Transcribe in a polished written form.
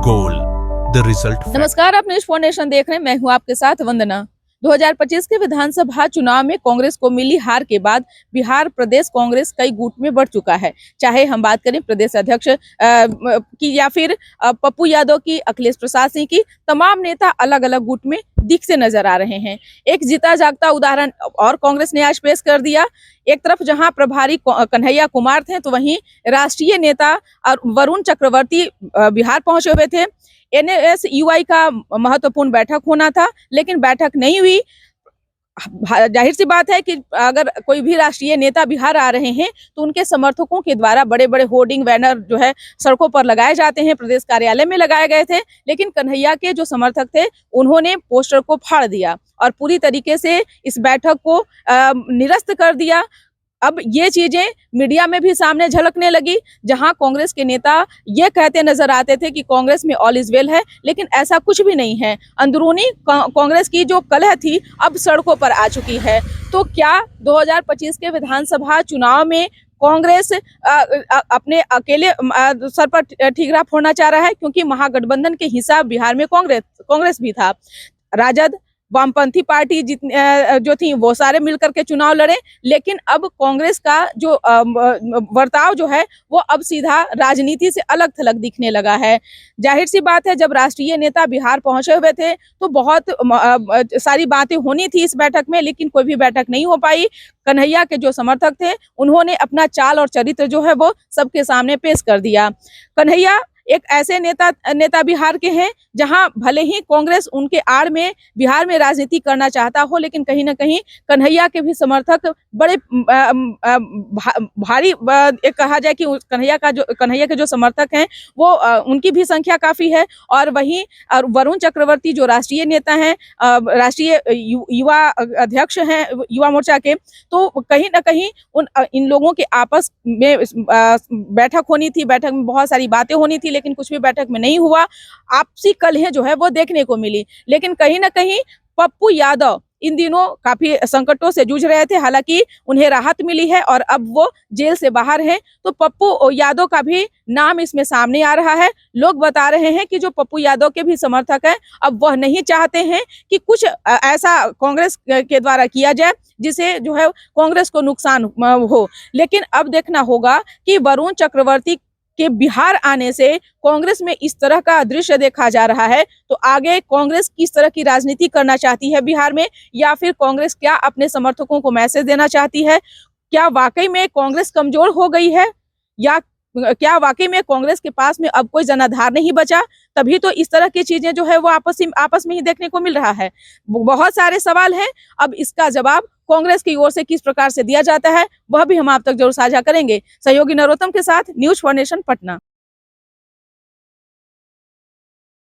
Goal the result. नमस्कार, आप news foundation देख रहे हैं। मैं हूं आपके साथ वंदना। 2025 के विधानसभा चुनाव में कांग्रेस को मिली हार के बाद बिहार प्रदेश कांग्रेस कई गुट में बढ़ चुका है। चाहे हम बात करें प्रदेश अध्यक्ष की या फिर पप्पू यादव की, अखिलेश प्रसाद सिंह की, तमाम नेता अलग अलग गुट में दिखते नजर आ रहे हैं। एक जीता जागता उदाहरण और कांग्रेस ने आज पेश कर दिया। एक तरफ जहां प्रभारी कन्हैया कुमार थे, तो वहीं राष्ट्रीय नेता और वरुण चक्रवर्ती बिहार पहुंचे हुए थे। NSUI का महत्वपूर्ण बैठक होना था, लेकिन बैठक नहीं हुई। जाहिर सी बात है कि अगर कोई भी राष्ट्रीय नेता बिहार आ रहे हैं तो उनके समर्थकों के द्वारा बड़े बड़े होर्डिंग बैनर जो है सड़कों पर लगाए जाते हैं। प्रदेश कार्यालय में लगाए गए थे, लेकिन कन्हैया के जो समर्थक थे उन्होंने पोस्टर को फाड़ दिया और पूरी तरीके से इस बैठक को निरस्त कर दिया। अब ये चीजें मीडिया में भी सामने झलकने लगी, जहां कांग्रेस के नेता ये कहते नजर आते थे कि कांग्रेस में ऑल इज वेल है, लेकिन ऐसा कुछ भी नहीं है। अंदरूनी कांग्रेस की जो कलह थी अब सड़कों पर आ चुकी है। तो क्या 2025 के विधानसभा चुनाव में कांग्रेस अपने अकेले सर पर ठीकरा फोड़ना चाह रहा है? क्योंकि महागठबंधन के हिस्सा बिहार में कांग्रेस भी था। राजद, वामपंथी पार्टी जो थी वो सारे मिलकर के चुनाव लड़े, लेकिन अब कांग्रेस का जो बर्ताव जो है वो अब सीधा राजनीति से अलग थलग दिखने लगा है। जाहिर सी बात है, जब राष्ट्रीय नेता बिहार पहुंचे हुए थे तो बहुत सारी बातें होनी थी इस बैठक में, लेकिन कोई भी बैठक नहीं हो पाई। कन्हैया के जो समर्थक थे उन्होंने अपना चाल और चरित्र जो है वो सबके सामने पेश कर दिया। कन्हैया एक ऐसे नेता बिहार के हैं जहां भले ही कांग्रेस उनके आड़ में बिहार में राजनीति करना चाहता हो, लेकिन कहीं ना कहीं कन्हैया के भी समर्थक बड़े भारी, एक कहा जाए कि कन्हैया के जो समर्थक हैं वो उनकी भी संख्या काफी है। और वहीं वरुण चक्रवर्ती जो राष्ट्रीय नेता हैं, राष्ट्रीय युवा अध्यक्ष हैं युवा मोर्चा के, तो कहीं ना कहीं इन लोगों के आपस में बैठक होनी थी। बैठक में बहुत सारी बातें होनी थी, लेकिन कुछ भी बैठक में नहीं हुआ। आपसी कलह जो है वो देखने को मिली। लेकिन कहीं ना कहीं पप्पू यादव इन दिनों काफी संकटों से जूझ रहे थे, हालांकि उन्हें राहत मिली है और अब वो जेल से बाहर हैं। तो पप्पू यादव का भी नाम इसमें सामने आ रहा है। लोग बता रहे हैं कि जो पप्पू यादव के भी समर्थक हैं, अब वह नहीं चाहते हैं कि कुछ ऐसा कांग्रेस के द्वारा किया जाए जिसे जो है कांग्रेस को नुकसान हो। लेकिन अब देखना होगा कि वरुण चक्रवर्ती के बिहार आने से कांग्रेस में इस तरह का दृश्य देखा जा रहा है, तो आगे कांग्रेस किस तरह की राजनीति करना चाहती है बिहार में, या फिर कांग्रेस क्या अपने समर्थकों को मैसेज देना चाहती है? क्या वाकई में कांग्रेस कमजोर हो गई है, या क्या वाकई में कांग्रेस के पास में अब कोई जनाधार नहीं बचा? तभी तो इस तरह की चीजें जो है वो आपस में ही देखने को मिल रहा है। बहुत सारे सवाल हैं। अब इसका जवाब कांग्रेस की ओर से किस प्रकार से दिया जाता है वह भी हम आप तक जरूर साझा करेंगे। सहयोगी नरोत्तम के साथ न्यूज फाउंडेशन, पटना।